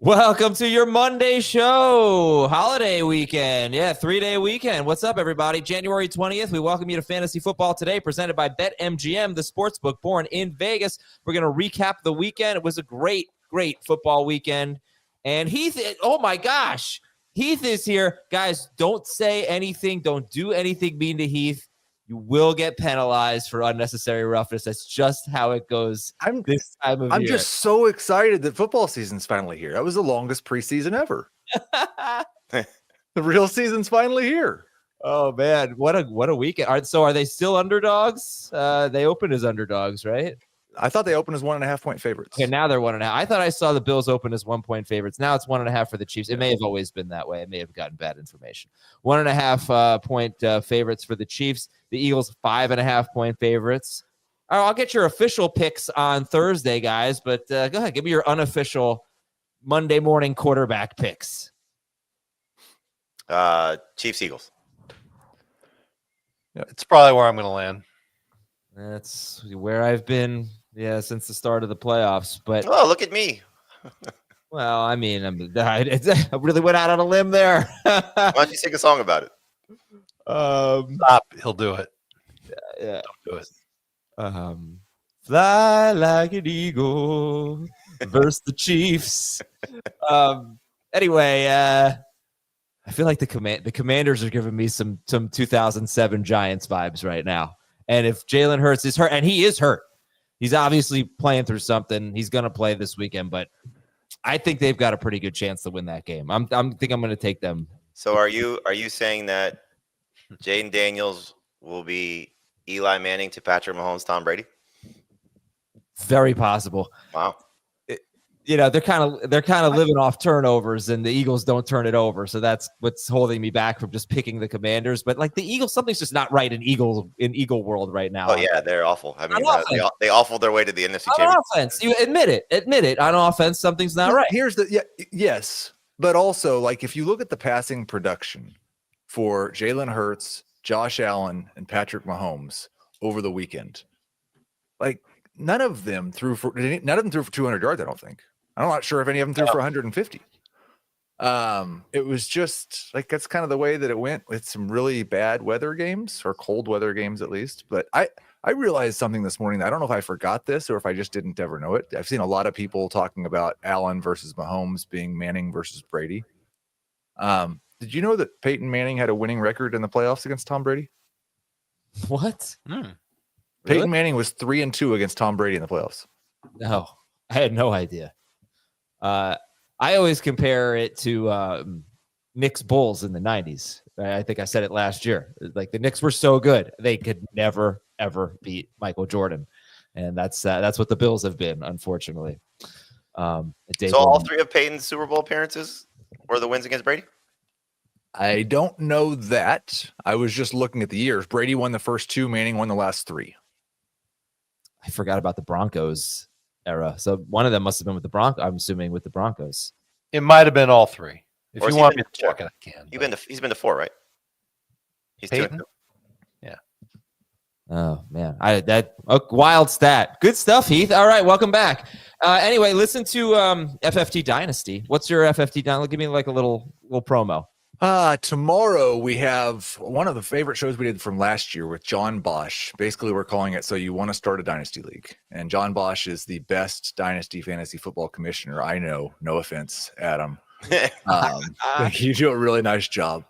Welcome to your Monday show, holiday weekend. Yeah, 3-day weekend. What's up, everybody? January 20th, we welcome you to Fantasy Football Today, presented by BetMGM, the sportsbook born in Vegas. We're going to recap the weekend. It was a great football weekend. And Heath, oh my gosh, Heath is here. Guys, don't say anything. Don't do anything mean to Heath. You will get penalized for unnecessary roughness. That's just how it goes this time of year. I'm just so excited that football season's finally here. That was the longest preseason ever. The real season's finally here. Oh man, what a weekend! So are they still underdogs? They opened as underdogs, right? I thought they opened as 1.5 point favorites. Okay, now they're 1.5. I thought I saw the Bills open as 1 point favorites. Now it's 1.5 for the Chiefs. It may have always been that way. I may have gotten bad information. 1.5 point favorites for the Chiefs. The Eagles 5.5 point favorites. All right, I'll get your official picks on Thursday, guys. But go ahead, give me your unofficial Monday morning quarterback picks. Chiefs Eagles. Yeah, it's probably where I'm going to land. That's where I've been. Yeah, since the start of the playoffs. But look at me. Well, I mean, I really went out on a limb there. Why don't you sing a song about it? Stop. He'll do it. Yeah. Don't do it. Fly like an eagle versus the Chiefs. Anyway, I feel like the Commanders are giving me some 2007 Giants vibes right now. And if Jalen Hurts is hurt, and he is hurt, he's obviously playing through something. He's going to play this weekend, but I think they've got a pretty good chance to win that game. I think I'm going to take them. So are you saying that Jayden Daniels will be Eli Manning to Patrick Mahomes, Tom Brady? Very possible. Wow. They're kind of living off turnovers, and the Eagles don't turn it over. So that's what's holding me back from just picking the Commanders. But like the Eagles, something's just not right in Eagle world right now. Oh yeah, they're awful. I mean, they awful their way to the NFC Championship. On offense, you admit it. On offense, something's not right. Here's yes, but also like if you look at the passing production for Jalen Hurts, Josh Allen, and Patrick Mahomes over the weekend, like none of them threw for 200 yards. I don't think. I'm not sure if any of them threw for 150. It was just like that's kind of the way that it went with some really bad weather games or cold weather games at least. But I realized something this morning. I don't know if I forgot this or if I just didn't ever know it. I've seen a lot of people talking about Allen versus Mahomes being Manning versus Brady. Did you know that Peyton Manning had a winning record in the playoffs against Tom Brady? What? Peyton Really? Manning was 3-2 against Tom Brady in the playoffs. No, I had no idea. I always compare it to Knicks Bulls in the 90s. I think I said it last year. Like the Knicks were so good, they could never, ever beat Michael Jordan. And that's what the Bills have been, unfortunately. So all three of Peyton's Super Bowl appearances were the wins against Brady? I don't know that. I was just looking at the years. Brady won the first two, Manning won the last three. I forgot about the Broncos era. So one of them must have been with the Broncos. I'm assuming with the Broncos. It might have been all three. If Or you has he want been me to check it, I can. He's been to 4, right? He's Peyton? 2-2. Yeah. Oh man, wild stat. Good stuff, Heath. All right, welcome back. Anyway, listen to FFT Dynasty. What's your FFT Dynasty? Give me like a little promo. Tomorrow we have one of the favorite shows we did from last year with John Bosch. Basically, we're calling it So You Want to Start a Dynasty League. And John Bosch is the best dynasty fantasy football commissioner I know. No offense, Adam. You do a really nice job.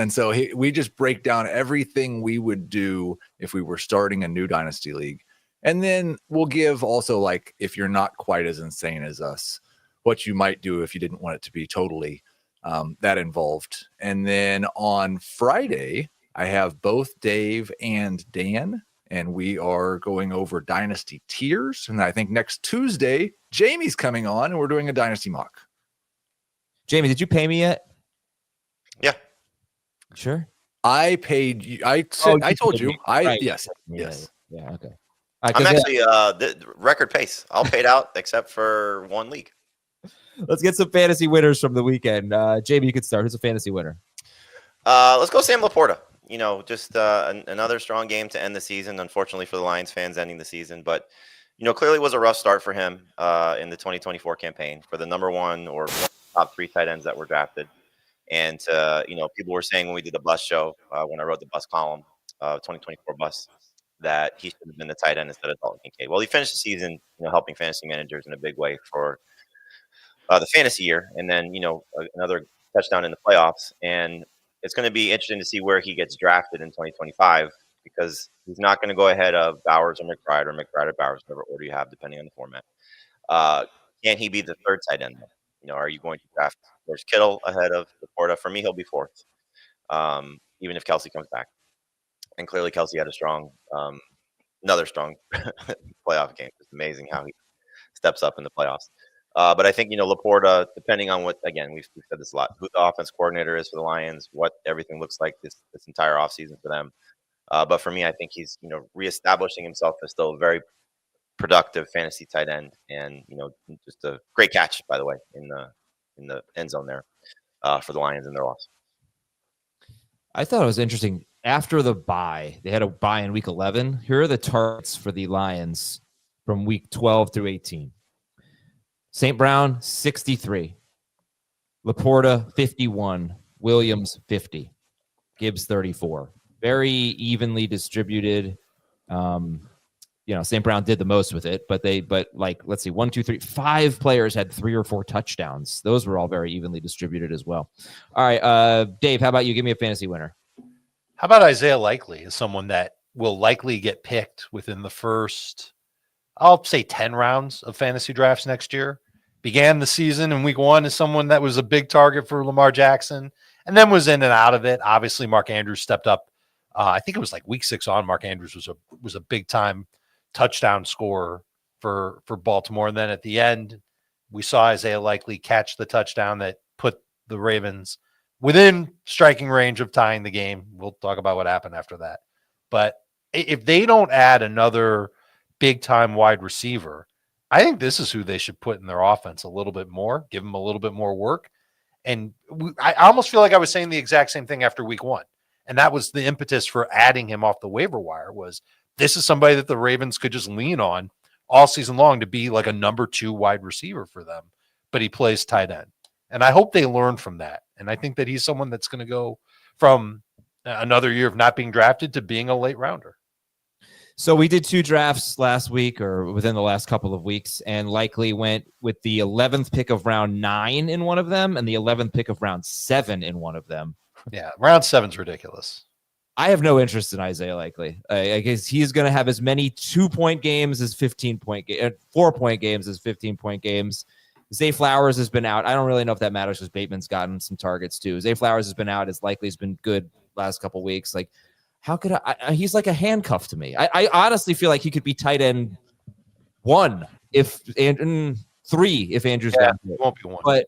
So we just break down everything we would do if we were starting a new dynasty league. And then we'll give also, like, if you're not quite as insane as us, what you might do if you didn't want it to be totally that involved. And then on Friday, I have both Dave and Dan, and we are going over dynasty tiers. And I think next Tuesday, Jamie's coming on, and we're doing a dynasty mock. Jamie, did you pay me yet? Yeah. Sure. I paid you. I told you. Right. Yes. Yeah, okay. I'm actually the record pace. All paid out except for one league. Let's get some fantasy winners from the weekend. Jamie, you could start. Who's a fantasy winner? Let's go Sam LaPorta. Just another strong game to end the season. Unfortunately for the Lions fans, ending the season, but clearly was a rough start for him in the 2024 campaign for the number one or top 3 tight ends that were drafted. And, people were saying when we did the bus show, when I wrote the bus column, 2024 bus, that he should have been the tight end instead of Dalton Kincaid. Well, he finished the season, helping fantasy managers in a big way for the fantasy year. And then, another touchdown in the playoffs. And it's going to be interesting to see where he gets drafted in 2025 because he's not going to go ahead of Bowers or McBride or Bowers, whatever order you have, depending on the format. Can he be the 3rd tight end? Are you going to draft George Kittle ahead of LaPorta? For me, he'll be 4th, even if Kelsey comes back. And clearly, Kelsey had another strong playoff game. It's amazing how he steps up in the playoffs. But I think, LaPorta, depending on what, again, we've said this a lot, who the offense coordinator is for the Lions, what everything looks like this entire offseason for them. But for me, I think he's, reestablishing himself as still a very productive fantasy tight end, and just a great catch, by the way, in the end zone there for the Lions in their loss. I thought it was interesting. After the bye, they had a bye in week 11. Here are the targets for the Lions from week 12 through 18. St. Brown, 63. LaPorta, 51. Williams, 50. Gibbs, 34. Very evenly distributed. St. Brown did the most with it, but let's see, 1, 2, 3, 5 players had 3 or 4 touchdowns. Those were all very evenly distributed as well. All right, Dave, how about you? Give me a fantasy winner. How about Isiah Likely is someone that will likely get picked within the first, I'll say 10 rounds of fantasy drafts next year. Began the season in week 1 as someone that was a big target for Lamar Jackson and then was in and out of it. Obviously, Mark Andrews stepped up. I think it was like week 6 on. Mark Andrews was a big time touchdown scorer for Baltimore. And then at the end, we saw Isiah Likely catch the touchdown that put the Ravens within striking range of tying the game. We'll talk about what happened after that. But if they don't add another big-time wide receiver, I think this is who they should put in their offense a little bit more, give them a little bit more work. And I almost feel like I was saying the exact same thing after week 1. And that was the impetus for adding him off the waiver wire was this is somebody that the Ravens could just lean on all season long to be like a number 2 wide receiver for them. But he plays tight end. And I hope they learn from that. And I think that he's someone that's going to go from another year of not being drafted to being a late rounder. So we did 2 drafts last week or within the last couple of weeks, and Likely went with the 11th pick of round 9 in one of them and the 11th pick of round 7 in one of them. Yeah, round 7's ridiculous. I have no interest in Isiah Likely. I guess he's going to have as many 2-point games as 15-point 4-point games as 15-point games. Zay Flowers has been out. I don't really know if that matters because Bateman's gotten some targets too. Zay Flowers has been out. As Likely has been good last couple weeks. Like, how could he's like a handcuff to me. I honestly feel like he could be tight end 1 if and 3 if Andrews got it. Won't be 1. But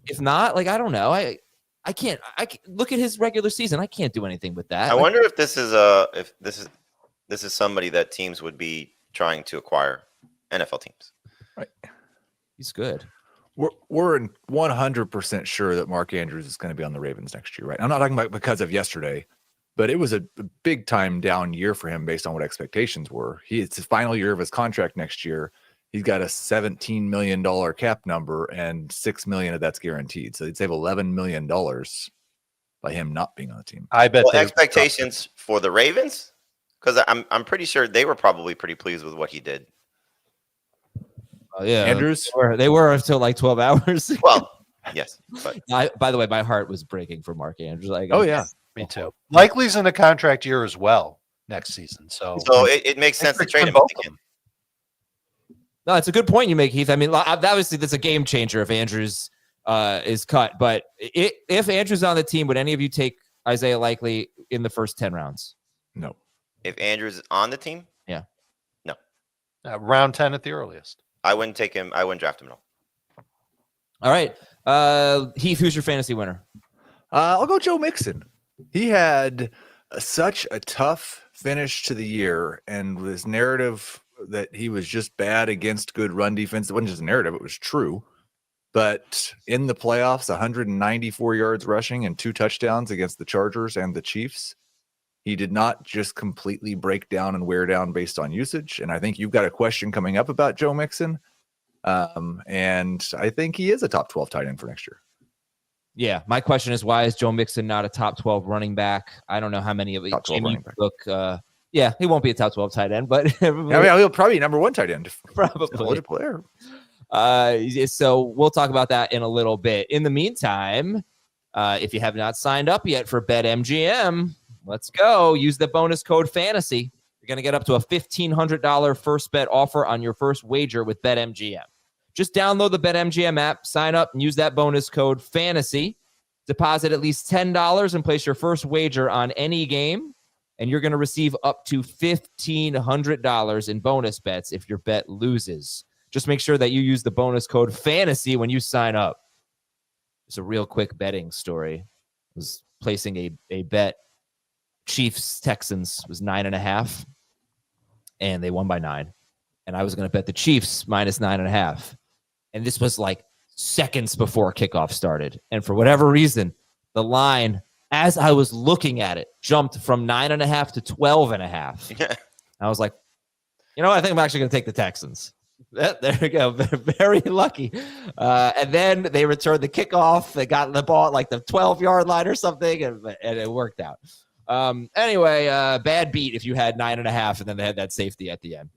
if not, like, I don't know. I can't look at his regular season. I can't do anything with that. I wonder if this is somebody that teams would be trying to acquire, NFL teams. Right. He's good. We're 100% sure that Mark Andrews is going to be on the Ravens next year, right? I'm not talking about because of yesterday, but it was a big time down year for him based on what expectations were. It's his final year of his contract next year. He's got a $17 million cap number and $6 million of that's guaranteed. So he'd save $11 million by him not being on the team. I bet expectations for the Ravens, because I'm pretty sure they were probably pretty pleased with what he did. Yeah, Andrews, they were until like 12 hours. Well, yes. But By the way, my heart was breaking for Mark Andrews. Like, oh yeah, me too. Likely's in a contract year as well next season, so it makes sense to trade him if they can. No, it's a good point you make, Heath. I mean, obviously, that's a game changer if Andrews is cut. But if Andrews on the team, would any of you take Isiah Likely in the first 10 rounds? No. If Andrews is on the team? Yeah. No. Round 10 at the earliest. I wouldn't take him. I wouldn't draft him at all. All right. Heath, who's your fantasy winner? I'll go Joe Mixon. He had such a tough finish to the year, and this narrative that he was just bad against good run defense. It wasn't just a narrative, it was true. But in the playoffs, 194 yards rushing and 2 touchdowns against the Chargers and the Chiefs. He did not just completely break down and wear down based on usage. And I think you've got a question coming up about Joe Mixon. And I think he is a top 12 tight end for next year. Yeah, my question is, why is Joe Mixon not a top 12 running back? I don't know how many of Top 12 running back. Look, yeah, he won't be a top 12 tight end, but He'll probably be number 1 tight end. Probably. Player. So we'll talk about that in a little bit. In the meantime, if you have not signed up yet for BetMGM, let's go. Use the bonus code FANTASY. You're going to get up to a $1,500 first bet offer on your first wager with BetMGM. Just download the BetMGM app, sign up, and use that bonus code FANTASY. Deposit at least $10 and place your first wager on any game, and you're going to receive up to $1,500 in bonus bets if your bet loses. Just make sure that you use the bonus code FANTASY when you sign up. It's a real quick betting story. I was placing a bet. Chiefs-Texans was 9.5, and they won by 9. And I was going to bet the Chiefs minus 9.5. And this was like seconds before kickoff started. And for whatever reason, the line, as I was looking at it, jumped from 9.5 to 12.5. I was like, you know what? I think I'm actually going to take the Texans. There we go. Very lucky. And then they returned the kickoff. They got the ball at like the 12-yard line or something, and it worked out. Anyway, bad beat if you had 9.5 and then they had that safety at the end.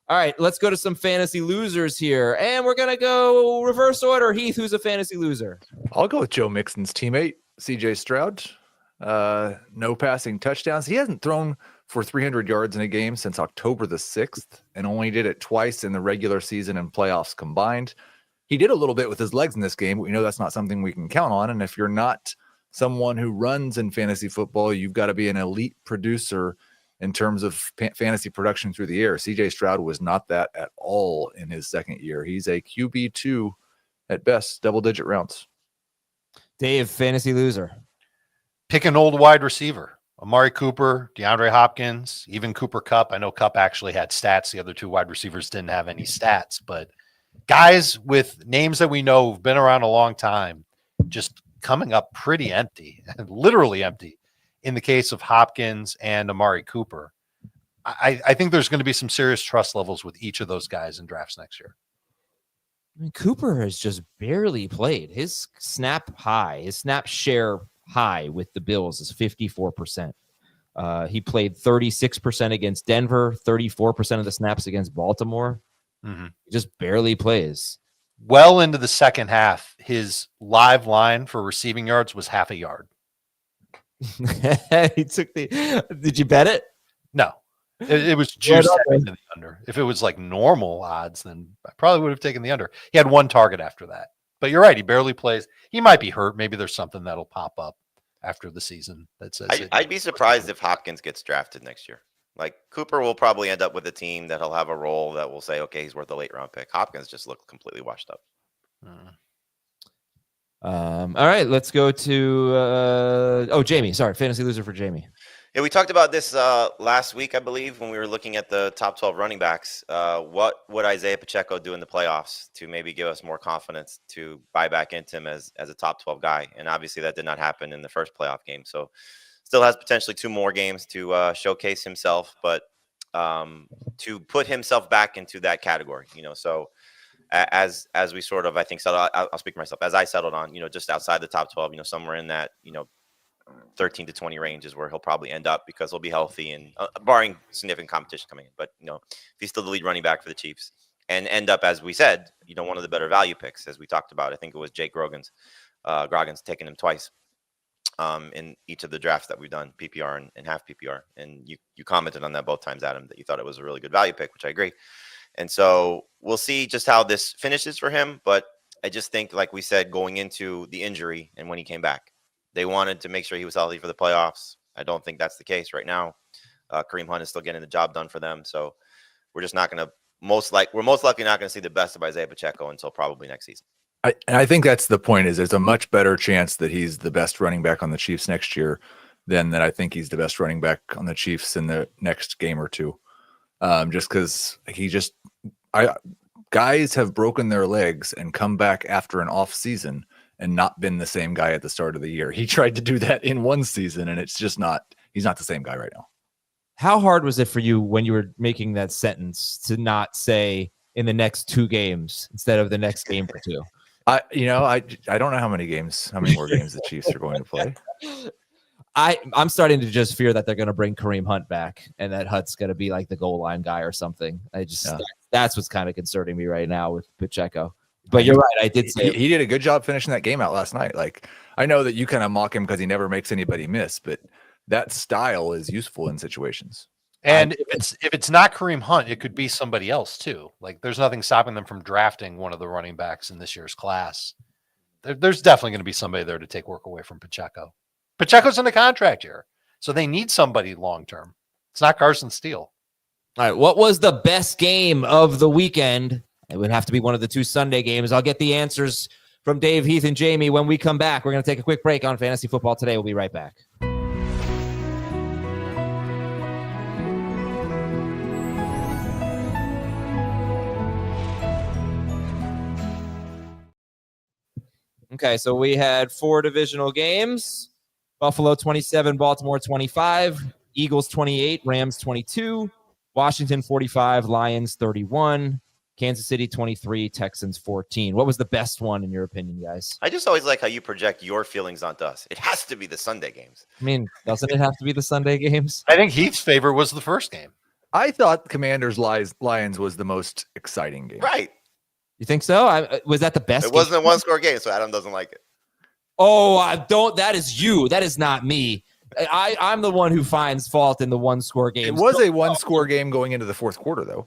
All right, let's go to some fantasy losers here. And we're going to go reverse order. Heath, who's a fantasy loser? I'll go with Joe Mixon's teammate, CJ Stroud. No passing touchdowns. He hasn't thrown for 300 yards in a game since October the 6th and only did it twice in the regular season and playoffs combined. He did a little bit with his legs in this game, but we know that's not something we can count on. And if you're not someone who runs in fantasy football, you've got to be an elite producer in terms of fantasy production through the air. CJ Stroud was not that at all in his second year. He's a QB2 at best, double-digit rounds. Dave, fantasy loser. Pick an old wide receiver. Amari Cooper, DeAndre Hopkins, even Cooper Kupp. I know Kupp actually had stats. The other two wide receivers didn't have any stats. But guys with names that we know have been around a long time, just coming up pretty empty, literally empty. In the case of Hopkins and Amari Cooper, I think there's going to be some serious trust levels with each of those guys in drafts next year. I mean, Cooper has just barely played. His snap share high with the Bills is 54%. He played 36% against Denver, 34% of the snaps against Baltimore. Mm-hmm. He just barely plays. Well into the second half, his live line for receiving yards was half a yard. He took did you bet it? No, it was juiced into the under. If it was like normal odds, then I probably would have taken the under. He had one target after that, but you're right. He barely plays. He might be hurt. Maybe there's something that'll pop up after the season that says I'd be surprised if Hopkins gets drafted next year. Like Cooper will probably end up with a team that'll have a role that will say, okay, he's worth a late round pick. Hopkins just looked completely washed up. All right, let's go to Jamie. Sorry, fantasy loser for Jamie. Yeah, we talked about this last week, I believe, when we were looking at the top 12 running backs. What would Isiah Pacheco do in the playoffs to maybe give us more confidence to buy back into him as a top 12 guy? And obviously that did not happen in the first playoff game. So still has potentially 2 more games to showcase himself, but to put himself back into that category, so as we sort of, I think, I'll speak for myself, as I settled on, just outside the top 12, somewhere in that, 13 to 20 range is where he'll probably end up because he'll be healthy and barring significant competition coming in. But, if he's still the lead running back for the Chiefs and end up, as we said, one of the better value picks, as we talked about, I think it was Jake Grogan's taking him twice in each of the drafts that we've done, PPR and half PPR. And you commented on that both times, Adam, that you thought it was a really good value pick, which I agree. And so we'll see just how this finishes for him. But I just think, like we said, going into the injury and when he came back, they wanted to make sure he was healthy for the playoffs. I don't think that's the case right now. Kareem Hunt is still getting the job done for them. So we're just not going to most likely not going to see the best of Isiah Pacheco until probably next season. I think that's the point, is there's a much better chance that he's the best running back on the Chiefs next year than that I think he's the best running back on the Chiefs in the next game or two. Just because guys have broken their legs and come back after an off season and not been the same guy at the start of the year. He tried to do that in one season, and it's just he's not the same guy right now. How hard was it for you when you were making that sentence to not say in the next 2 games instead of the next game or 2. I don't know how many more games the Chiefs are going to play. I'm starting to just fear that they're going to bring Kareem Hunt back and that Hunt's going to be like the goal line guy or something. That's what's kind of concerning me right now with Pacheco. But you're right. I did say he did a good job finishing that game out last night. Like, I know that you kind of mock him because he never makes anybody miss, but that style is useful in situations. And if it's not Kareem Hunt, it could be somebody else too. Like, there's nothing stopping them from drafting one of the running backs in this year's class. There's definitely going to be somebody there to take work away from Pacheco. Pacheco's in a contract year, so they need somebody long term. It's not Carson Steele. All right, what was the best game of the weekend? It would have to be one of the 2 Sunday games. I'll get the answers from Dave, Heath, and Jamie when we come back. We're going to take a quick break on Fantasy Football Today. We'll be right back. Okay, so we had 4 divisional games. Buffalo 27, Baltimore 25, Eagles 28, Rams 22, Washington 45, Lions 31, Kansas City 23, Texans 14. What was the best one in your opinion, guys? I just always like how you project your feelings onto us. It has to be the Sunday games. I mean, doesn't it have to be the Sunday games? I think Heath's favorite was the first game. I thought Commanders Lions was the most exciting game. Right. You think so? Was that the best? It wasn't a 1-score game, so Adam doesn't like it. Oh, I don't. That is you. That is not me. I'm the one who finds fault in the 1-score games. It was a 1-score game going into the fourth quarter, though.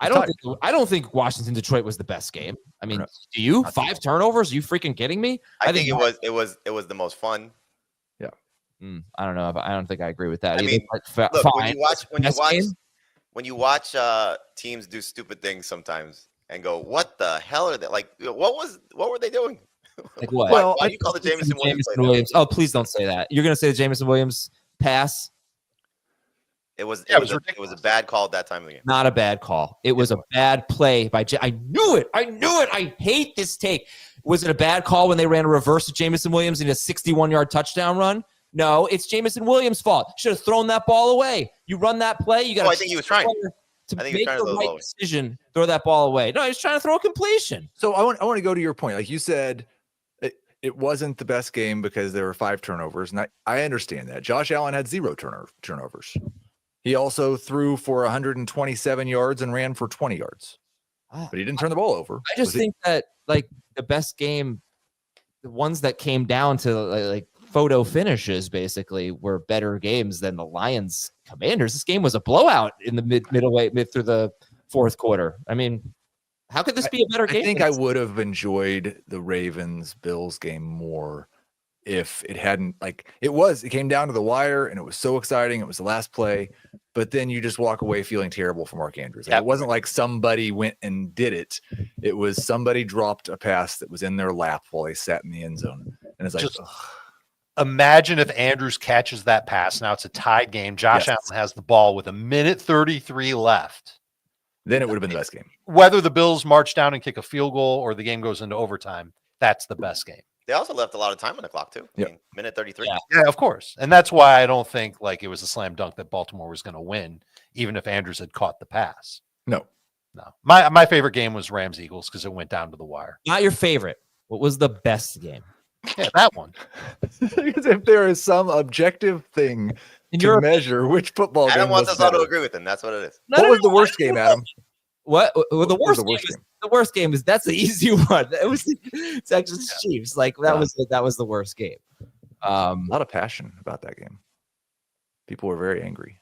I don't think Washington Detroit was the best game. I mean, do you? 5 turnovers? Are you freaking kidding me? I think it was the most fun. Yeah. I don't know. I don't think I agree with that. I mean, look, when you watch teams do stupid things sometimes and go, what the hell are they like? What were they doing? Like what? Well, why do you call the Jameson Williams? Oh, please don't say that. You're going to say the Jameson Williams pass? It was a bad call at that time of the game. Not a bad call. It was a bad play by I knew it. I hate this take. Was it a bad call when they ran a reverse to Jameson Williams in a 61-yard touchdown run? No, it's Jameson Williams' fault. Should have thrown that ball away. You run that play, you got I think he was trying to make the right decision, throw that ball away. No, he was trying to throw a completion. So I want to go to your point. Like you said, it wasn't the best game because there were 5 turnovers, and I understand that. Josh Allen had 0 turnovers. He also threw for 127 yards and ran for 20 yards, but he didn't turn the ball over. I just think that like the best game, the ones that came down to like photo finishes basically were better games than the Lions Commanders. This game was a blowout in the mid through the fourth quarter. I mean, how could this be a better game? I think I would have enjoyed the Ravens Bills game more if it hadn't it came down to the wire and it was so exciting. It was the last play, but then you just walk away feeling terrible for Mark Andrews. It wasn't like somebody went and did it. It was somebody dropped a pass that was in their lap while they sat in the end zone. And it's like, imagine if Andrews catches that pass. Now it's a tied game. Josh Allen has the ball with 1:33 left. Then it would have been the best game. Whether the Bills march down and kick a field goal or the game goes into overtime, that's the best game. They also left a lot of time on the clock too. Yeah. I mean, minute 33. Yeah, of course. And that's why I don't think it was a slam dunk that Baltimore was going to win, even if Andrews had caught the pass. No. My favorite game was Rams Eagles because it went down to the wire. Not your favorite. What was the best game? Yeah, that one. Because if there is some objective thing to measure which football game Adam wants was us all to better. agree with him. That's what it is. What was the worst game, Adam? What? Well, the worst game is that's the easy one. It's Texans Chiefs. Like that was the worst game. A lot of passion about that game. People were very angry.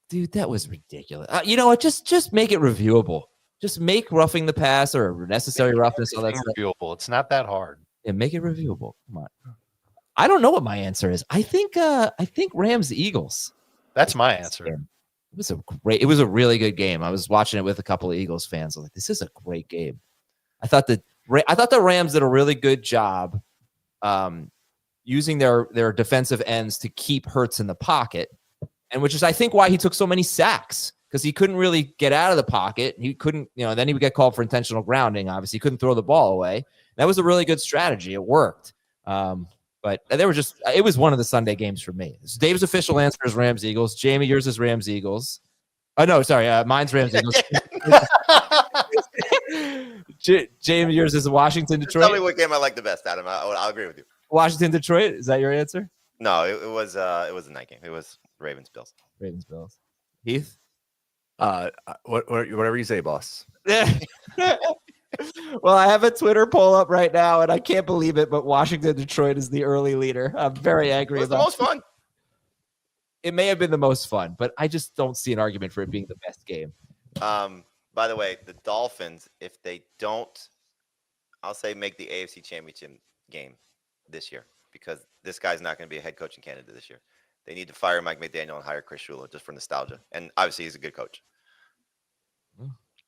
Dude, that was ridiculous. You know what? Just make it reviewable. Just make roughing the passer or necessary roughness. All that stuff. Reviewable. It's not that hard. Yeah, make it reviewable. Come on. I don't know what my answer is. I think Rams Eagles. That's my answer. It was a really good game. I was watching it with a couple of Eagles fans. I was like, this is a great game. I thought the Rams did a really good job using their defensive ends to keep Hurts in the pocket, and which is I think why he took so many sacks, because he couldn't really get out of the pocket. He couldn't, then he would get called for intentional grounding. Obviously, he couldn't throw the ball away. That was a really good strategy. It worked. But it was one of the Sunday games for me. So Dave's official answer is Rams Eagles. Jamie, yours is Rams Eagles. Oh, no, sorry. Mine's Rams Eagles. James, yours is Washington, Just tell me Detroit. what game I like the best, Adam. I'll agree with you. Washington, Detroit. Is that your answer? No, it was a night game. It was Ravens Bills. Ravens, Bills. Heath. Whatever you say, boss. Well, I have a Twitter poll up right now, and I can't believe it, but Washington, Detroit is the early leader. I'm very angry It was the about most fun. it. May have been the most fun, but I just don't see an argument for it being the best game. By the way, the Dolphins, if they don't, I'll say make the AFC Championship game this year, because this guy's not going to be a head coaching candidate this year. They need to fire Mike McDaniel and hire Chris Shula just for nostalgia. And obviously, he's a good coach.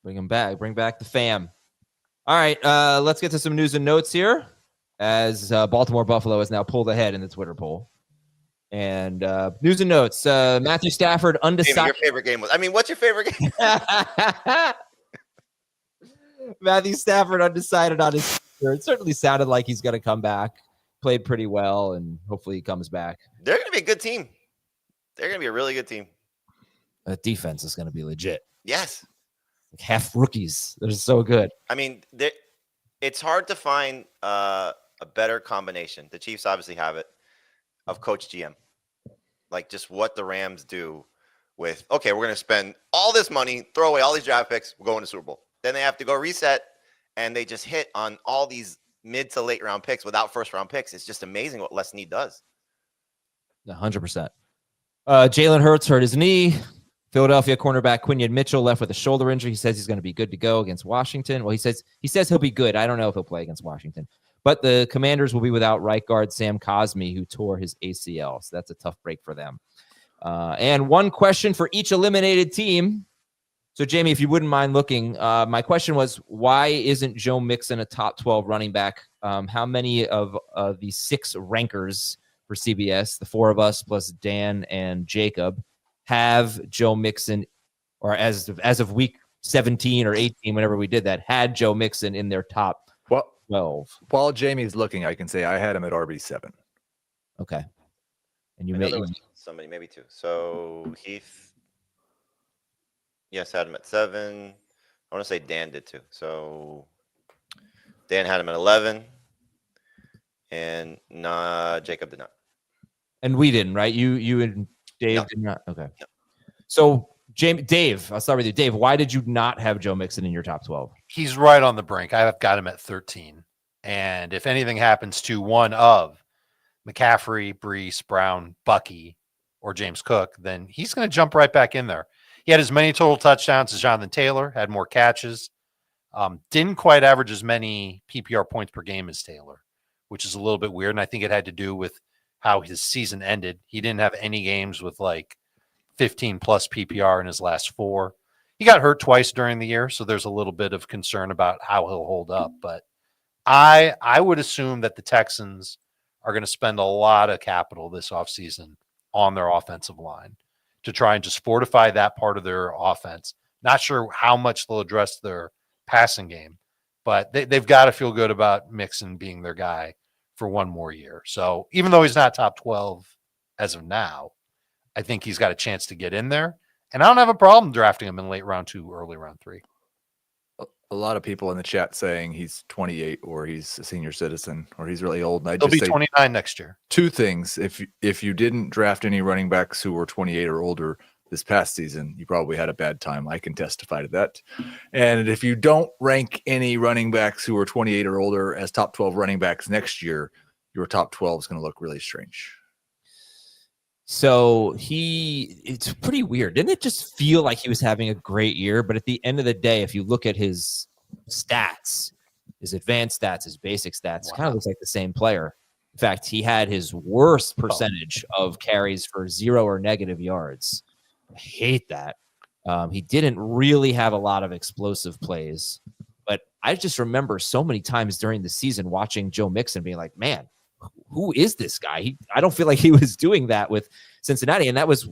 Bring him back. Bring back the fam. All right, let's get to some news and notes here, as Baltimore Buffalo has now pulled ahead in the Twitter poll. And news and notes: Matthew Stafford undecided. Jamie, your favorite game was? I mean, what's your favorite game? Matthew Stafford undecided on his future. It certainly sounded like he's going to come back. Played pretty well, and hopefully he comes back. They're going to be a good team. They're going to be a really good team. The defense is going to be legit. Yes. Like half rookies. They're so good. I mean, it's hard to find a better combination. The Chiefs obviously have it, of coach GM. Like just what the Rams do with, okay, we're going to spend all this money, throw away all these draft picks, we're going to Super Bowl. Then they have to go reset, and they just hit on all these mid to late round picks without first round picks. It's just amazing what Les Snead does. 100%. Jalen Hurts hurt his knee. Philadelphia cornerback Quinion Mitchell left with a shoulder injury. He says he's going to be good to go against Washington. Well, he says he'll be good. I don't know if he'll play against Washington. But the Commanders will be without right guard Sam Cosmi, who tore his ACL. So that's a tough break for them. And one question for each eliminated team. So, Jamie, if you wouldn't mind looking, my question was, why isn't Joe Mixon a top 12 running back? How many of the 6 rankers for CBS, the 4 of us plus Dan and Jacob, have Joe Mixon, or as of week 17 or 18, whenever we did that, had Joe Mixon in their top 12? While Jamie's looking, I can say I had him at RB7. Okay. And I know there was somebody, maybe 2. So Heath, yes, had him at 7. I want to say Dan did too. So Dan had him at 11, and Jacob did not. And we didn't, right? You and Dave did not. Okay. No. So Dave, I'll start with you. Dave, why did you not have Joe Mixon in your top 12? He's right on the brink. I've got him at 13. And if anything happens to one of McCaffrey, Brees, Brown, Bucky, or James Cook, then he's going to jump right back in there. He had as many total touchdowns as Jonathan Taylor, had more catches, didn't quite average as many PPR points per game as Taylor, which is a little bit weird. And I think it had to do with how his season ended. He didn't have any games with like 15 plus PPR in his last 4. He got hurt twice during the year, so there's a little bit of concern about how he'll hold up. But I would assume that the Texans are going to spend a lot of capital this offseason on their offensive line to try and just fortify that part of their offense. Not sure how much they'll address their passing game, but they've got to feel good about Mixon being their guy for one more year. So even though he's not top 12 as of now, I think he's got a chance to get in there. And I don't have a problem drafting him in late round 2, early round 3. A lot of people in the chat saying he's 28 or he's a senior citizen or he's really old. And He'll be 29 next year. 2 things. If you didn't draft any running backs who were 28 or older this past season, you probably had a bad time. I can testify to that. And if you don't rank any running backs who are 28 or older as top 12 running backs next year, your top 12 is going to look really strange. So it's pretty weird. Didn't it just feel like he was having a great year? But at the end of the day, if you look at his stats, his advanced stats, his basic stats, kind of looks like the same player. In fact, he had his worst percentage of carries for 0 or negative yards. I hate that. He didn't really have a lot of explosive plays, but I just remember so many times during the season watching Joe Mixon being like, man, who is this guy? I don't feel like he was doing that with Cincinnati. And that was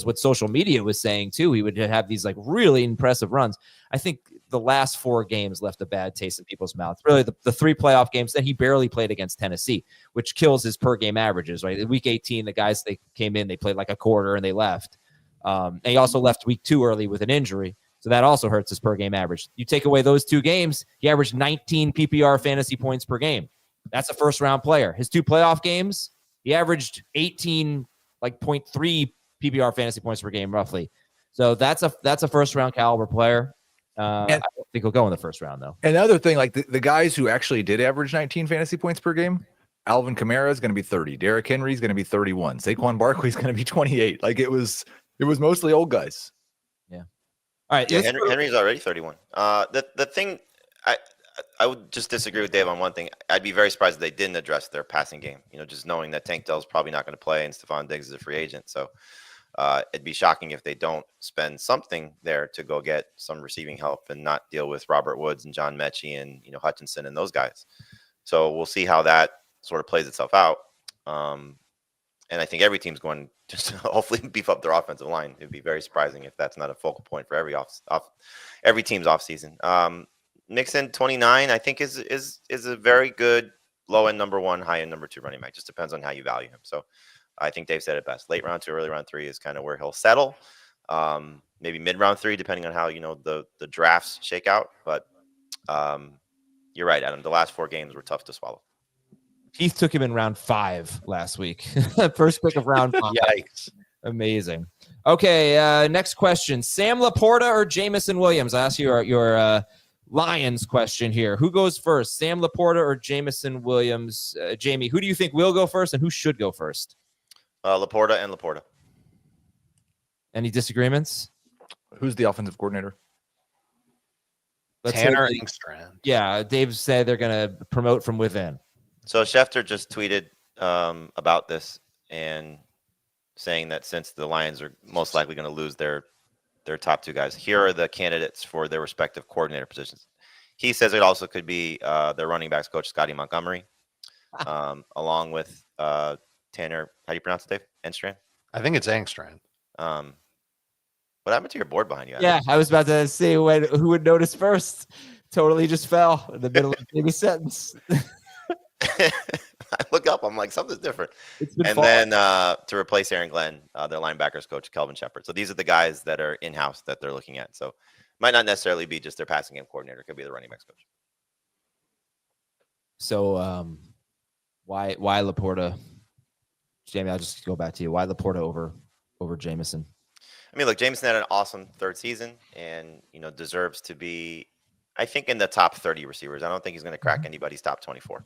what social media was saying too. He would have these like really impressive runs. I think the last 4 games left a bad taste in people's mouths. Really the 3 playoff games that he barely played against Tennessee, which kills his per game averages, right? In week 18, the guys, they came in, they played like a quarter and they left. And he also left week 2 early with an injury. So that also hurts his per game average. You take away those 2 games, he averaged 19 PPR fantasy points per game. That's a first round player. His 2 playoff games, he averaged 18, like 0.3 PPR fantasy points per game, roughly. So that's a first round caliber player. I don't think he'll go in the first round, though. Another thing, like the guys who actually did average 19 fantasy points per game, Alvin Kamara is going to be 30. Derrick Henry is going to be 31. Saquon Barkley is going to be 28. Like it was mostly old guys. Yeah. All right. Yeah, Henry's already 31. The thing, I would just disagree with Dave on one thing. I'd be very surprised if they didn't address their passing game. Just knowing that Tank Dell's probably not going to play and Stephon Diggs is a free agent. So it'd be shocking if they don't spend something there to go get some receiving help and not deal with Robert Woods and John Mechie and Hutchinson and those guys. So we'll see how that sort of plays itself out. And I think every team's going to just hopefully beef up their offensive line. It'd be very surprising if that's not a focal point for every team's offseason. Mixon 29, I think is a very good low end number 1, high end number 2 running back. Just depends on how you value him. So I think Dave said it best. Late round 2, early round 3 is kind of where he'll settle. Maybe mid round 3, depending on how the drafts shake out. But you're right, Adam. The last 4 games were tough to swallow. Heath took him in round 5 last week. First pick of round 5. Yikes. Amazing. Okay, next question. Sam LaPorta or Jameson Williams? I ask you your Lions question here. Who goes first, Sam LaPorta or Jameson Williams? Jamie, who do you think will go first and who should go first? LaPorta and LaPorta. Any disagreements? Who's the offensive coordinator? Tanner Engstrand. Yeah, Dave said they're going to promote from within. So Schefter just tweeted about this and saying that since the Lions are most likely going to lose their top 2 guys, here are the candidates for their respective coordinator positions. He says it also could be their running backs coach, Scotty Montgomery, along with Tanner. How do you pronounce it, Dave? Engstrand? I think it's Engstrand. What happened to your board behind you? Yeah, I was about to say who would notice first. Totally just fell in the middle of the sentence. I look up, I'm like, something's different. And then to replace Aaron Glenn, their linebackers coach, Kelvin Shepard. So these are the guys that are in-house that they're looking at. So might not necessarily be just their passing game coordinator. It could be the running backs coach. So why LaPorta? Jamie, I'll just go back to you. Why LaPorta over Jameson? I mean, look, Jameson had an awesome 3rd season and, deserves to be, I think, in the top 30 receivers. I don't think he's going to crack anybody's top 24.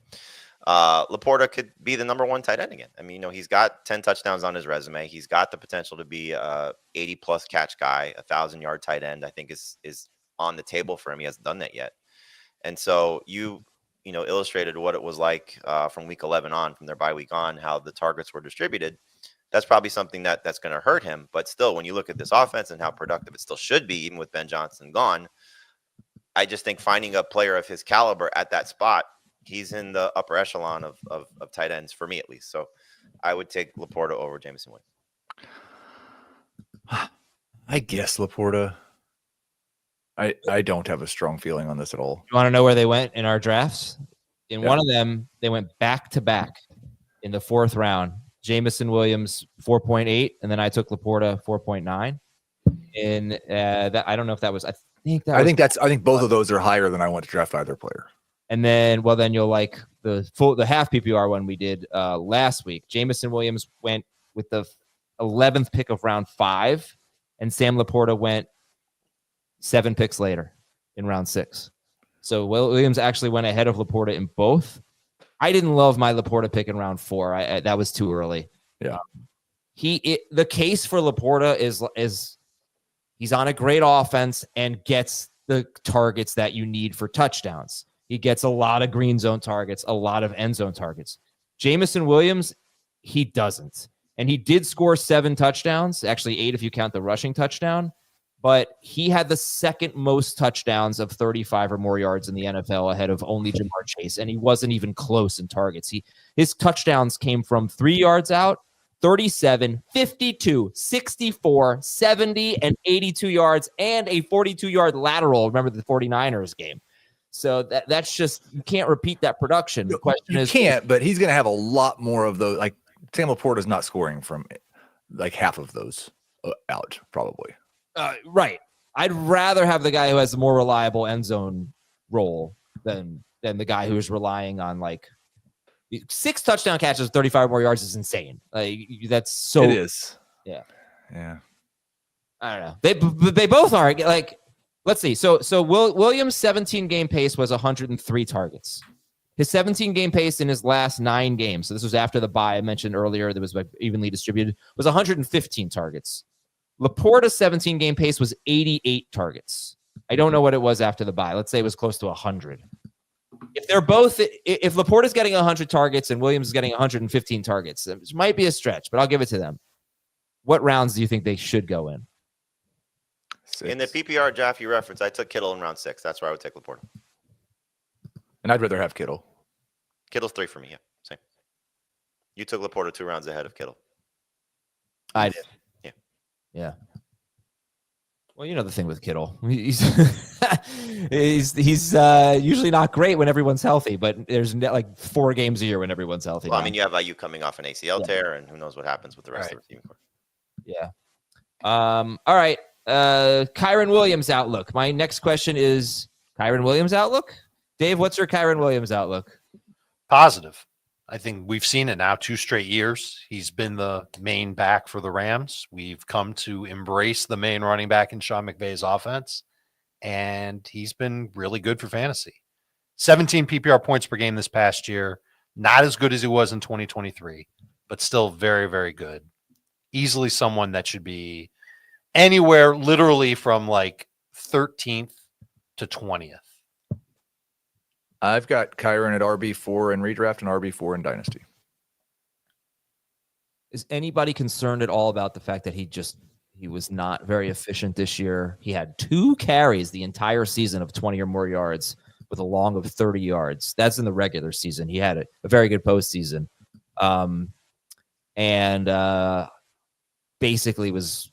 LaPorta could be the number 1 tight end again. I mean, he's got 10 touchdowns on his resume. He's got the potential to be a 80-plus catch guy, 1,000-yard tight end. I think is on the table for him. He hasn't done that yet. And so you illustrated what it was like from week 11 on, from their bye week on, how the targets were distributed. That's probably something that's going to hurt him. But still, when you look at this offense and how productive it still should be, even with Ben Johnson gone, I just think finding a player of his caliber at that spot, he's in the upper echelon of tight ends for me, at least. So I would take LaPorta over Jameson Williams. I guess LaPorta. I don't have a strong feeling on this at all. You want to know where they went in our drafts? In one of them, they went back to back in the 4th round. Jameson Williams 4.8, and then I took LaPorta 4.9. And that I don't know if that was. I think both of those are higher than I want to draft either player. And then, then you'll like the half PPR one we did last week. Jameson Williams went with the 11th pick of round 5, and Sam LaPorta went 7 picks later in round 6. So Williams actually went ahead of LaPorta in both. I didn't love my LaPorta pick in round 4. That was too early. Yeah. The case for LaPorta is he's on a great offense and gets the targets that you need for touchdowns. He gets a lot of green zone targets, a lot of end zone targets. Jameson Williams, he doesn't. And he did score 7 touchdowns, actually 8 if you count the rushing touchdown. But he had the 2nd most touchdowns of 35 or more yards in the NFL ahead of only Jamar Chase. And he wasn't even close in targets. His touchdowns came from 3 yards out, 37, 52, 64, 70, and 82 yards, and a 42-yard lateral. Remember the 49ers game. So that's just, you can't repeat that production. The question is, you can't, but he's going to have a lot more of those. Like Sam LaPorta is not scoring from like half of those out, probably. Right. I'd rather have the guy who has a more reliable end zone role than the guy who's relying on like 6 touchdown catches, 35 more yards is insane. Like that's so. It is. Yeah. Yeah. I don't know. They both are like. Let's see. So Williams' 17 game pace was 103 targets. His 17 game pace in his last 9 games. So this was after the bye I mentioned earlier. That was like evenly distributed. Was 115 targets. LaPorta's 17 game pace was 88 targets. I don't know what it was after the bye. Let's say it was close to 100. If they're both, if LaPorta's getting 100 targets and Williams is getting 115 targets, it might be a stretch, but I'll give it to them. What rounds do you think they should go in? 6. In the PPR draft you referenced, I took Kittle in round 6. That's where I would take LaPorta. And I'd rather have Kittle. Kittle's 3 for me. Yeah, same. You took LaPorta 2 rounds ahead of Kittle. I did. Yeah. Well, you know the thing with Kittle, he's usually not great when everyone's healthy, but there's like 4 games a year when everyone's healthy. Well, I mean, you have IU coming off an ACL tear, and who knows what happens with the rest of the receiving corps. Yeah. All right. Kyren Williams outlook. My next question is Kyren Williams outlook. Dave, what's your Kyren Williams outlook? Positive. I think we've seen it now 2 straight years. He's been the main back for the Rams. We've come to embrace the main running back in Sean McVay's offense, and he's been really good for fantasy. 17 PPR points per game this past year. Not as good as he was in 2023, but still very, very good. Easily someone that should be anywhere literally from like 13th to 20th. I've got Kyren at RB4 in redraft and RB4 in dynasty. Is anybody concerned at all about the fact that he was not very efficient this year? He had 2 carries the entire season of 20 or more yards with a long of 30 yards. That's in the regular season. He had a very good postseason. And basically was,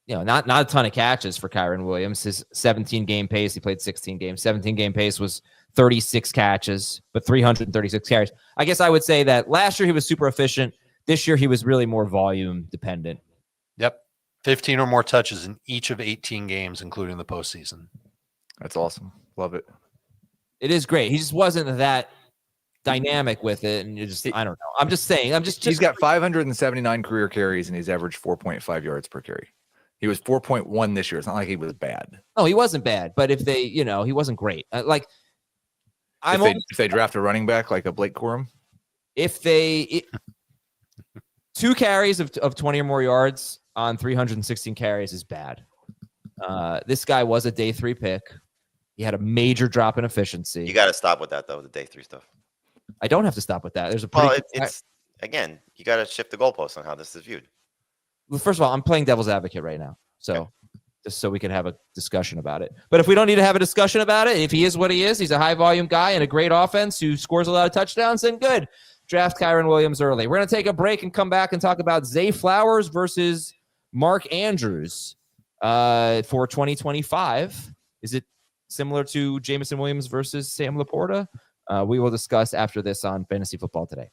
not a ton of catches for Kyren Williams. His 17 game pace, he played 16 games. 17 game pace was 36 catches, but 336 carries. I guess I would say that last year he was super efficient. This year he was really more volume dependent. Yep. 15 or more touches in each of 18 games, including the postseason. That's awesome. Love it. It is great. He just wasn't that dynamic with it. And I don't know. I'm just saying. He's got 579 career carries and he's averaged 4.5 yards per carry. He was 4.1 this year. It's not like he was bad. No, he wasn't bad. But if they, he wasn't great. If they draft a running back like a Blake Corum, if they 2 carries of 20 or more yards on 316 carries is bad. This guy was a day 3 pick. He had a major drop in efficiency. You got to stop with that though, the day 3 stuff. I don't have to stop with that. There's a it's again, you got to shift the goalpost on how this is viewed. Well, first of all, I'm playing devil's advocate right now, so just so we can have a discussion about it. But if we don't need to have a discussion about it, if he is what he is, he's a high volume guy and a great offense who scores a lot of touchdowns, then good. Draft Kyren Williams early. We're going to take a break and come back and talk about Zay Flowers versus Mark Andrews for 2025. Is it similar to Jameson Williams versus Sam LaPorta? We will discuss after this on Fantasy Football Today.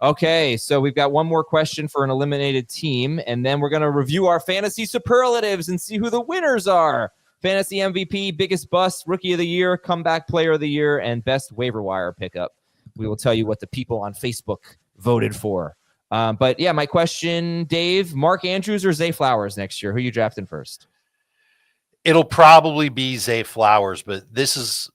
Okay, so we've got one more question for an eliminated team, and then we're going to review our fantasy superlatives and see who the winners are. Fantasy MVP, biggest bust, rookie of the year, comeback player of the year, and best waiver wire pickup. We will tell you what the people on Facebook voted for. But yeah, my question, Dave, Mark Andrews or Zay Flowers next year? Who are you drafting first? It'll probably be Zay Flowers, but this is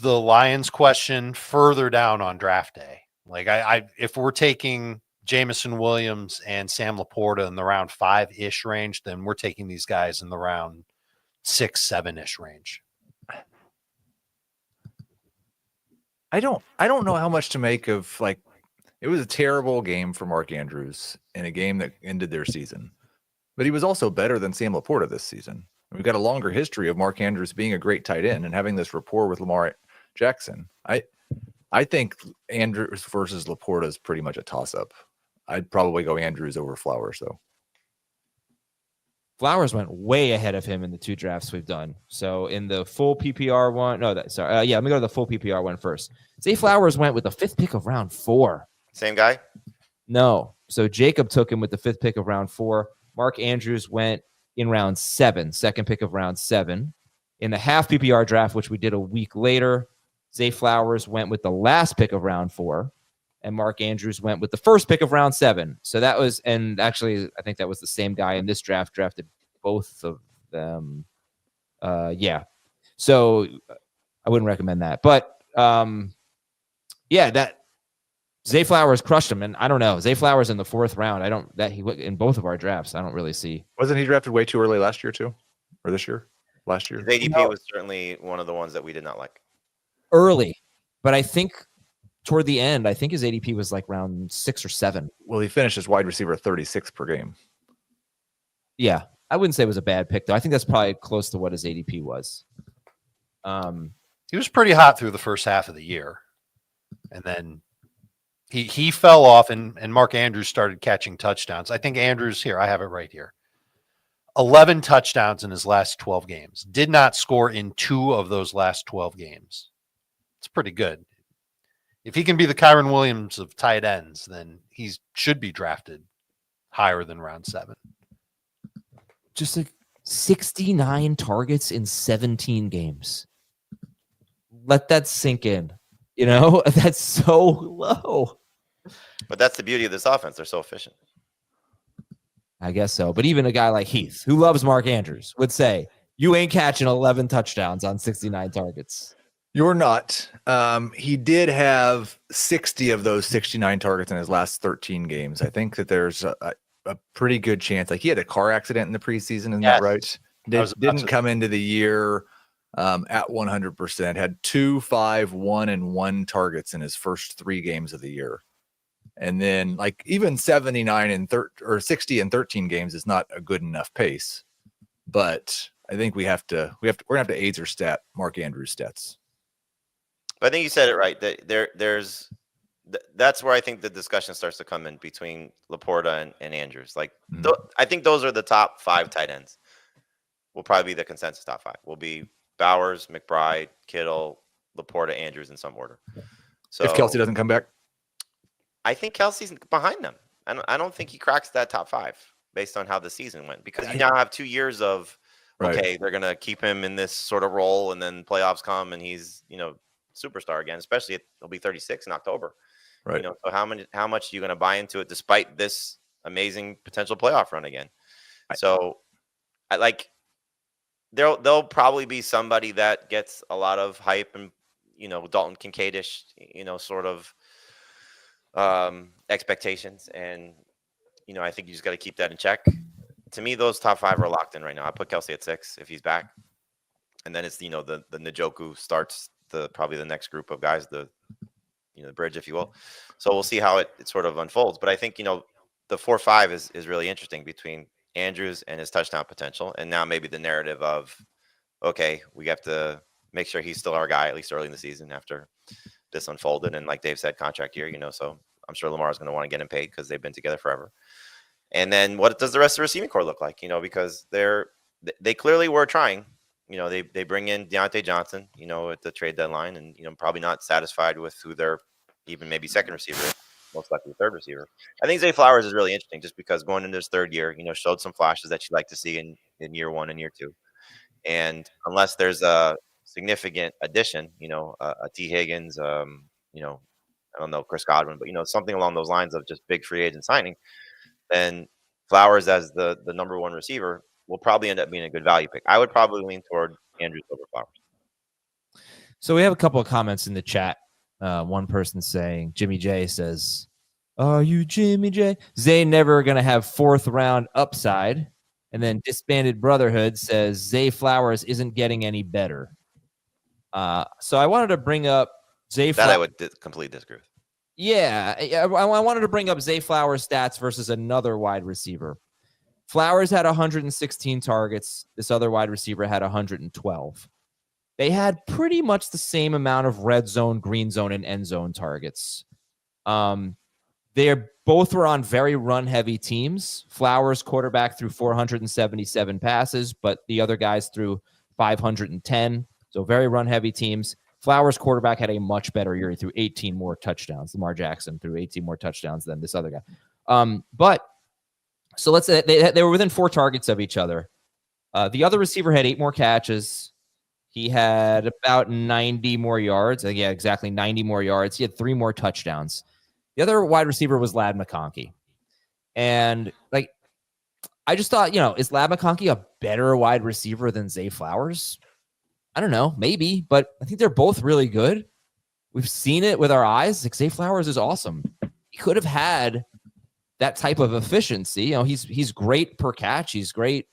the Lions question further down on draft day. Like if we're taking Jameson Williams and Sam LaPorta in the round 5-ish range, then we're taking these guys in the round 6, 7-ish range. I don't know how much to make of it was a terrible game for Mark Andrews in a game that ended their season, but he was also better than Sam LaPorta this season. We've got a longer history of Mark Andrews being a great tight end and having this rapport with Lamar Jackson. I think Andrews versus LaPorta is pretty much a toss-up. I'd probably go Andrews over Flowers, though. Flowers went way ahead of him in the 2 drafts we've done. So in the full PPR one, let me go to the full PPR one first. Zay Flowers went with the 5th pick of round 4. Same guy? No. So Jacob took him with the 5th pick of round 4. Mark Andrews went in round 7, 2nd pick of round 7. In the half PPR draft, which we did a week later, Zay Flowers went with the last pick of round 4. And Mark Andrews went with the 1st pick of round 7. So that was, and actually, I think that was the same guy in this draft, drafted both of them. Yeah. So I wouldn't recommend that. But that Zay Flowers crushed him. And I don't know. Zay Flowers in the 4th round. In both of our drafts, I don't really see. Wasn't he drafted way too early last year, too? Or this year? Last year? His ADP was certainly one of the ones that we did not like. Early. But I think toward the end, I think his ADP was like round 6 or 7. Well, he finished as wide receiver 36 per game. Yeah. I wouldn't say it was a bad pick, though. I think that's probably close to what his ADP was. He was pretty hot through the first half of the year. And then he fell off, and Mark Andrews started catching touchdowns. I think Andrews, here, I have it right here. 11 touchdowns in his last 12 games. Did not score in 2 of those last 12 games. It's pretty good. If he can be the Kyren Williams of tight ends, then he should be drafted higher than round 7. Just like 69 targets in 17 games. Let that sink in. That's so low. But that's the beauty of this offense. They're so efficient. I guess so. But even a guy like Heath, who loves Mark Andrews, would say, you ain't catching 11 touchdowns on 69 targets. You're not. He did have 60 of those 69 targets in his last 13 games. I think that there's a pretty good chance. Like, he had a car accident in the preseason, isn't that right? Didn't come into the year at 100%. Had 2, 5, 1, and 1 targets in his first 3 games of the year. And then, like, even 79 and 60 and 13 games is not a good enough pace. But I think we're gonna have to AIDS or stat Mark Andrews stats. But I think you said it right. That's where I think the discussion starts to come in between LaPorta and Andrews. Like, I think those are the top 5 tight ends. Will probably be the consensus top 5. Will be Bowers, McBride, Kittle, LaPorta, Andrews in some order. So if Kelsey doesn't come back, I think Kelsey's behind them. I don't think he cracks that top 5 based on how the season went, because you now have 2 years of okay, they're gonna keep him in this sort of role, and then playoffs come, and he's superstar again. Especially if he'll be 36 in October. Right. So how much are you going to buy into it, despite this amazing potential playoff run again? So I like there'll probably be somebody that gets a lot of hype and Dalton Kincaid-ish, sort of expectations, and I think you just got to keep that in check. To me, those top 5 are locked in right now. I put Kelsey at 6 if he's back, and then it's the Njoku starts probably the next group of guys, the bridge, if you will. So we'll see how it sort of unfolds. But I think the 4-5 is really interesting between Andrews and his touchdown potential, and now maybe the narrative of okay, we have to make sure he's still our guy, at least early in the season after this unfolded. And like Dave said, contract year, so I'm sure Lamar is going to want to get him paid because they've been together forever. And then what does the rest of the receiving core look like? Because they clearly were trying. They bring in Deontay Johnson, at the trade deadline, and probably not satisfied with who their even maybe second receiver, most likely third receiver. I think Zay Flowers is really interesting just because going into his 3rd year, showed some flashes that you'd like to see in year 1 and year 2. And unless there's a significant addition, a T. Higgins, I don't know, Chris Godwin, but something along those lines of just big free agent signing, then Flowers as the number 1 receiver will probably end up being a good value pick. I would probably lean toward Andrews over Flowers. So we have a couple of comments in the chat. One person saying, Jimmy J says, "Are you Jimmy J? Zay never going to have 4th round upside." And then Disbanded Brotherhood says, Zay Flowers isn't getting any better. So I wanted to bring up Zay Flowers. That I would completely disagree with. Yeah, I wanted to bring up Zay Flowers' stats versus another wide receiver. Flowers had 116 targets. This other wide receiver had 112. They had pretty much the same amount of red zone, green zone, and end zone targets. The both were on very run-heavy teams. Flowers, quarterback, threw 477 passes, but the other guys threw 510. So very run-heavy teams. Flowers, quarterback, had a much better year. He threw 18 more touchdowns. Lamar Jackson threw 18 more touchdowns than this other guy. So let's say they were within 4 targets of each other. The other receiver had 8 more catches. He had about 90 more yards. Yeah, exactly 90 more yards. He had 3 more touchdowns. The other wide receiver was Ladd McConkey. And I just thought, is Ladd McConkey a better wide receiver than Zay Flowers? I don't know, maybe, but I think they're both really good. We've seen it with our eyes. Zay Flowers is awesome. He could have had that type of efficiency. He's great per catch. He's great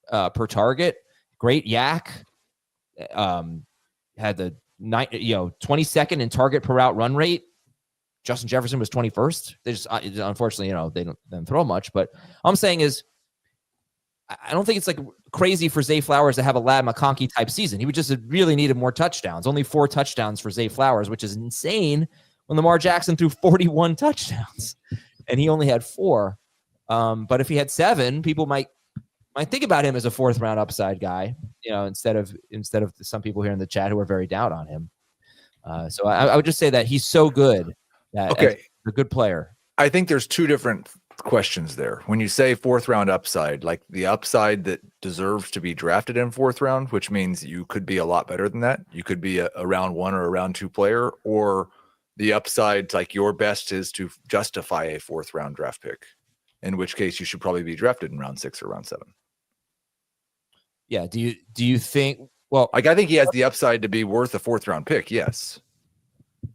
per target. Great yak. Had the 22nd in target per route run rate. Justin Jefferson was 21st. They just unfortunately, they don't throw much. But all I'm saying is, I don't think it's crazy for Zay Flowers to have a Ladd McConkey type season. He would just really needed more touchdowns. Only 4 touchdowns for Zay Flowers, which is insane when Lamar Jackson threw 41 touchdowns and he only had 4. But if he had 7, people might think about him as a 4th round upside guy, instead of some people here in the chat who are very down on him. So I would just say that he's so good that a good player. I think there's 2 different questions there. When you say 4th round upside, like the upside that deserves to be drafted in 4th round, which means you could be a lot better than that. You could be a round 1 or a round 2 player, or the upside, like your best is to justify a 4th round draft pick, in which case you should probably be drafted in round 6 or round 7. Yeah. Do you think, well, I think he has the upside to be worth a 4th round pick. Yes.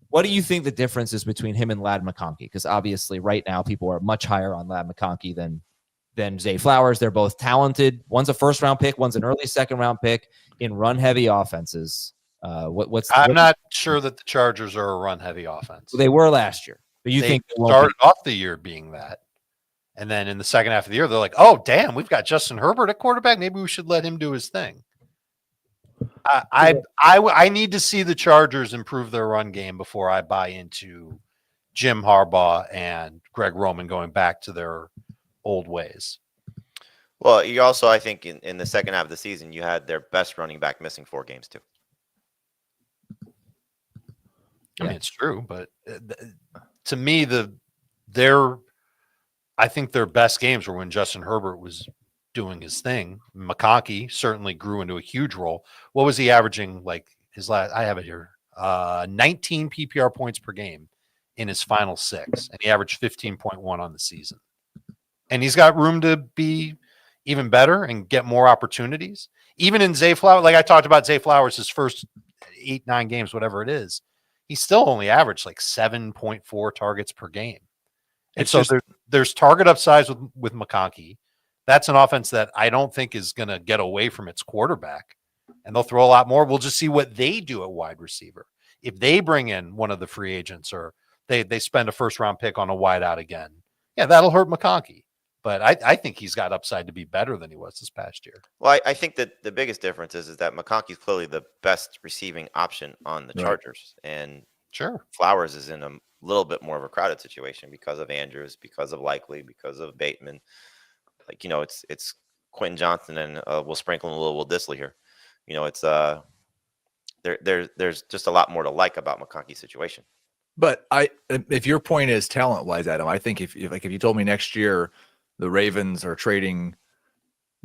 What do you think the difference is between him and Ladd McConkey? Because obviously right now people are much higher on Ladd McConkey than Zay Flowers. They're both talented. One's a 1st round pick. One's an early 2nd round pick in run heavy offenses. I'm not sure that the Chargers are a run heavy offense. They were last year, but you think they started off the year being that. And then in the second half of the year, they're like, oh, damn, we've got Justin Herbert at quarterback. Maybe we should let him do his thing. I need to see the Chargers improve their run game before I buy into Jim Harbaugh and Greg Roman going back to their old ways. Well, you also, I think, in the second half of the season, you had their best running back missing 4 games too. I mean, it's true, but to me, I think their best games were when Justin Herbert was doing his thing. McConkey certainly grew into a huge role. What was he averaging his last? I have it here. 19 PPR points per game in his final 6, and he averaged 15.1 on the season. And he's got room to be even better and get more opportunities. Even in Zay Flowers, like I talked about Zay Flowers, his first 8-9 games, whatever it is, he still only averaged 7.4 targets per game. And so there's target upsides with McConkey. That's an offense that I don't think is going to get away from its quarterback, and they'll throw a lot more. We'll just see what they do at wide receiver. If they bring in one of the free agents or they spend a 1st round pick on a wideout again, yeah, that'll hurt McConkey. But I think he's got upside to be better than he was this past year. Well, I think that the biggest difference is that McConkey's clearly the best receiving option on the Chargers. Right. And sure, Flowers is in a little bit more of a crowded situation because of Andrews, because of Likely, because of Bateman. It's Quentin Johnson and we'll sprinkle in a little Will Disley here. It's there's just a lot more to like about McConkey's situation. But if your point is talent wise, Adam, I think if you told me next year the Ravens are trading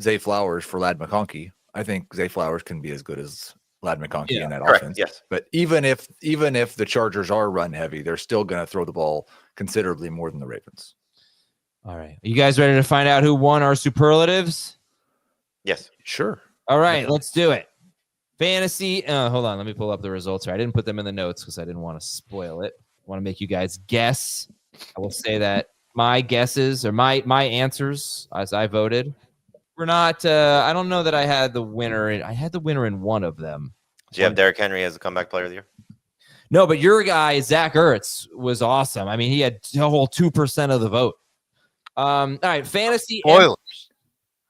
Zay Flowers for Ladd McConkey, I think Zay Flowers can be as good as Ladd McConkey in that offense. Yes. But even if the Chargers are run heavy, they're still going to throw the ball considerably more than the Ravens. All right. Are you guys ready to find out who won our superlatives? Yes. Sure. All right, let's do it. Fantasy. Hold on. Let me pull up the results here. I didn't put them in the notes because I didn't want to spoil it. I want to make you guys guess. I will say that my guesses or my answers as I voted were not, I don't know that I had the winner. I had the winner in one of them. Do you have Derrick Henry as a comeback player of the year? No, but your guy, Zach Ertz, was awesome. I mean, he had a whole 2% of the vote. All right, fantasy. Spoilers.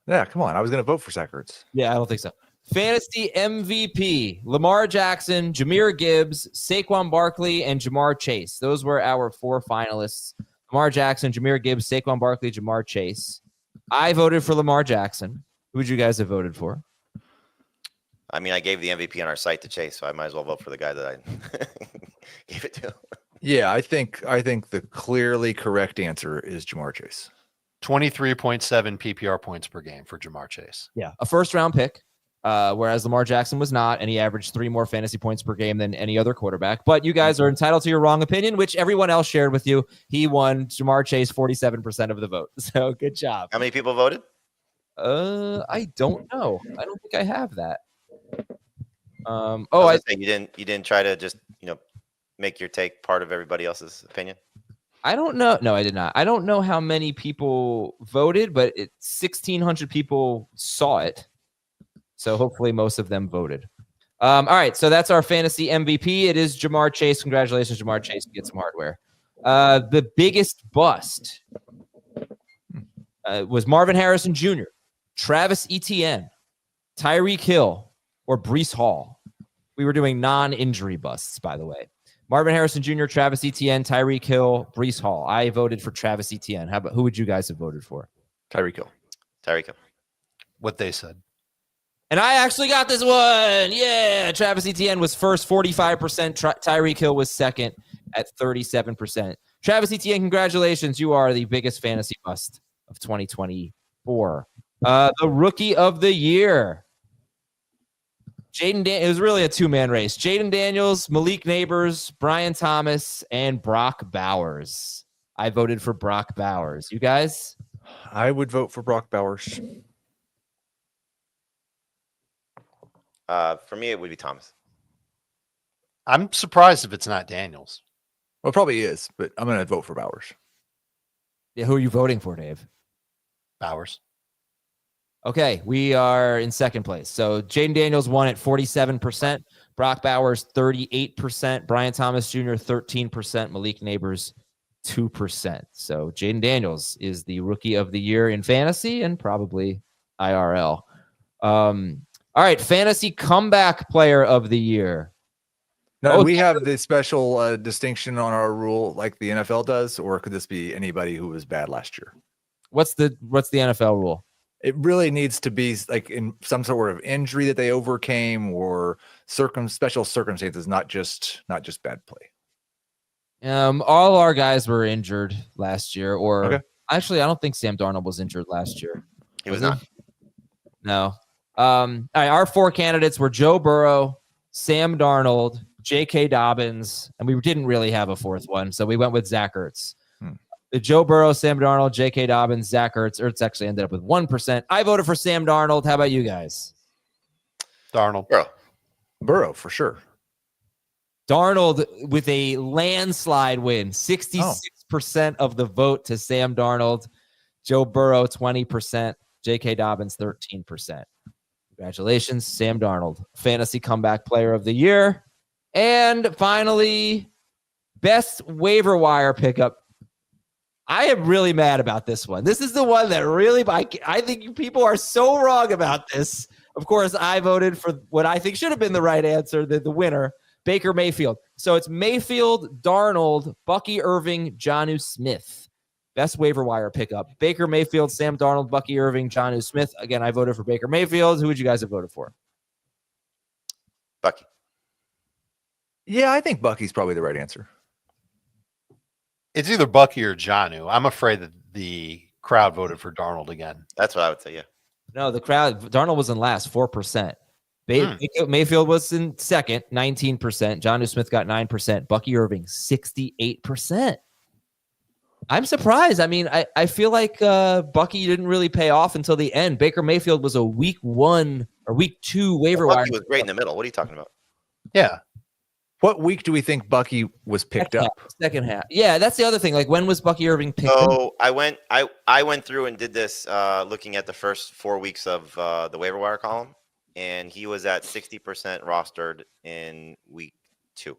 Yeah, come on. I was going to vote for Zach Ertz. Yeah, I don't think so. Fantasy MVP, Lamar Jackson, Jahmyr Gibbs, Saquon Barkley, and Jamar Chase. Those were our 4 finalists Lamar Jackson, Jahmyr Gibbs, Saquon Barkley, Jamar Chase. I voted for Lamar Jackson. Who would you guys have voted for? I mean, I gave the MVP on our site to Chase, so I might as well vote for the guy that I gave it to. Yeah, I think the clearly correct answer is Jamar Chase. 23.7 PPR points per game for Jamar Chase. Yeah, a first-round pick, whereas Lamar Jackson was not, and he averaged 3 more fantasy points per game than any other quarterback. But you guys are entitled to your wrong opinion, which everyone else shared with you. He won, Jamar Chase, 47% of the vote. So good job. How many people voted? I don't know. I don't think I have that. I say you didn't try to just make your take part of everybody else's opinion. I don't know. No, I did not. I don't know how many people voted, but 1,600 people saw it. So hopefully most of them voted. All right, so that's our fantasy MVP. It is Jamar Chase. Congratulations, Jamar Chase. Get some hardware. The biggest bust was Marvin Harrison Jr., Travis Etienne, Tyreek Hill, or Breece Hall. We were doing non-injury busts, by the way. Marvin Harrison Jr., Travis Etienne, Tyreek Hill, Breece Hall. I voted for Travis Etienne. Who would you guys have voted for? Tyreek Hill. Tyreek Hill. What they said. And I actually got this one. Yeah. Travis Etienne was first, 45%. Tyreek Hill was second at 37%. Travis Etienne, congratulations. You are the biggest fantasy bust of 2024. The rookie of the year. It was really a two-man race. Jayden Daniels, Malik Neighbors, Brian Thomas, and Brock Bowers. I voted for Brock Bowers. You guys? I would vote for Brock Bowers. For me, it would be Thomas. I'm surprised if it's not Daniels. Well, it probably is, but I'm going to vote for Bowers. Yeah, who are you voting for, Dave? Bowers. Okay, we are in second place. So Jayden Daniels won at 47%, Brock Bowers 38%, Brian Thomas Jr. 13%, Malik Neighbors 2%. So Jayden Daniels is the rookie of the year in fantasy and probably IRL. All right, fantasy comeback player of the year. Now, do we have the special distinction on our rule like the NFL does, or could this be anybody who was bad last year? What's the NFL rule? It really needs to be like in some sort of injury that they overcame or special circumstances, not just bad play. All our guys were injured last year, or okay. Actually, I don't think Sam Darnold was injured last year. He was not. No. All right, our 4 candidates were Joe Burrow, Sam Darnold, J.K. Dobbins, and we didn't really have a fourth one, so we went with Zach Ertz. Joe Burrow, Sam Darnold, J.K. Dobbins, Zach Ertz. Ertz actually ended up with 1%. I voted for Sam Darnold. How about you guys? Darnold. Burrow, for sure. Darnold with a landslide win. 66% of the vote to Sam Darnold. Joe Burrow, 20%. J.K. Dobbins, 13%. Congratulations, Sam Darnold. Fantasy comeback player of the year. And finally, best waiver wire pickup. I am really mad about this one. This is the one that really, I think people are so wrong about this. Of course, I voted for what I think should have been the right answer, the winner, Baker Mayfield. So it's Mayfield, Darnold, Bucky Irving, Jonnu Smith. Best waiver wire pickup. Baker Mayfield, Sam Darnold, Bucky Irving, Jonnu Smith. Again, I voted for Baker Mayfield. Who would you guys have voted for? Bucky. Yeah, I think Bucky's probably the right answer. It's either Bucky or Jonnu. I'm afraid that the crowd voted for Darnold again. That's what I would say, yeah. No, the crowd, Darnold was in last, 4%. Mayfield was in second, 19%. Jonnu Smith got 9%. Bucky Irving, 68%. I'm surprised. I mean, I feel like Bucky didn't really pay off until the end. Baker Mayfield was a week 1 or week 2 waiver wire. Bucky was great in the middle. What are you talking about? Yeah. What week do we think Bucky was picked up? Second half. Yeah, that's the other thing. Like, when was Bucky Irving picked up? So I went through and did this looking at the first 4 weeks of the waiver wire column, and he was at 60% rostered in week 2.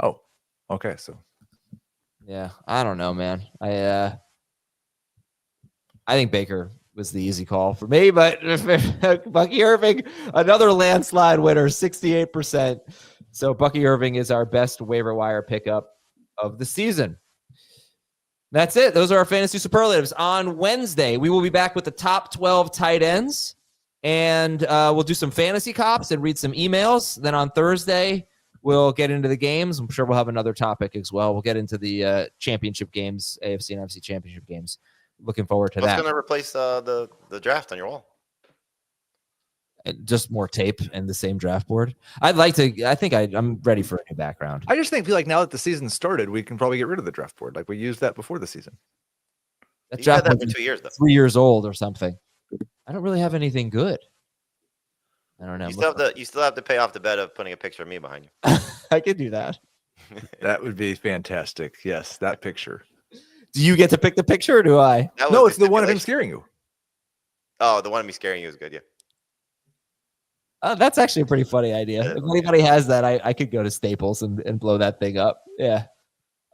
Oh, okay. So, yeah, I don't know, man. I think Baker was the easy call for me, but Bucky Irving, another landslide winner, 68%. So Bucky Irving is our best waiver wire pickup of the season. That's it. Those are our fantasy superlatives. On Wednesday, we will be back with the top 12 tight ends, and we'll do some fantasy cops and read some emails. Then on Thursday, we'll get into the games. I'm sure we'll have another topic as well. We'll get into the championship games, AFC and NFC championship games. Looking forward to that. What's going to replace the draft on your wall? Just more tape and the same draft board. I think I'm ready for a new background. I just feel like now that the season started, we can probably get rid of the draft board. Like we used that before the season. That You had draft that for 2 years, though. 3 years old or something. I don't really have anything good. I don't know. You still have to pay off the bet of putting a picture of me behind you. I could do that. That would be fantastic. Yes, that picture. Do you get to pick the picture or do I? No, it's the one of him scaring you. Oh, the one of me scaring you is good. Yeah. That's actually a pretty funny idea. If anybody has that, I could go to Staples and blow that thing up. Yeah.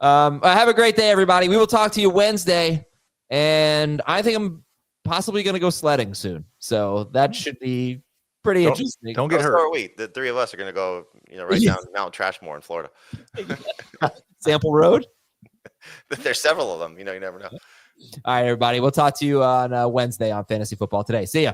Have a great day, everybody. We will talk to you Wednesday. And I think I'm possibly going to go sledding soon. So that should be pretty interesting. Don't get hurt. So are we. The three of us are going to go, right down Mount Trashmore in Florida. Sample Road? There's several of them. You never know. All right, everybody. We'll talk to you on Wednesday on Fantasy Football Today. See ya.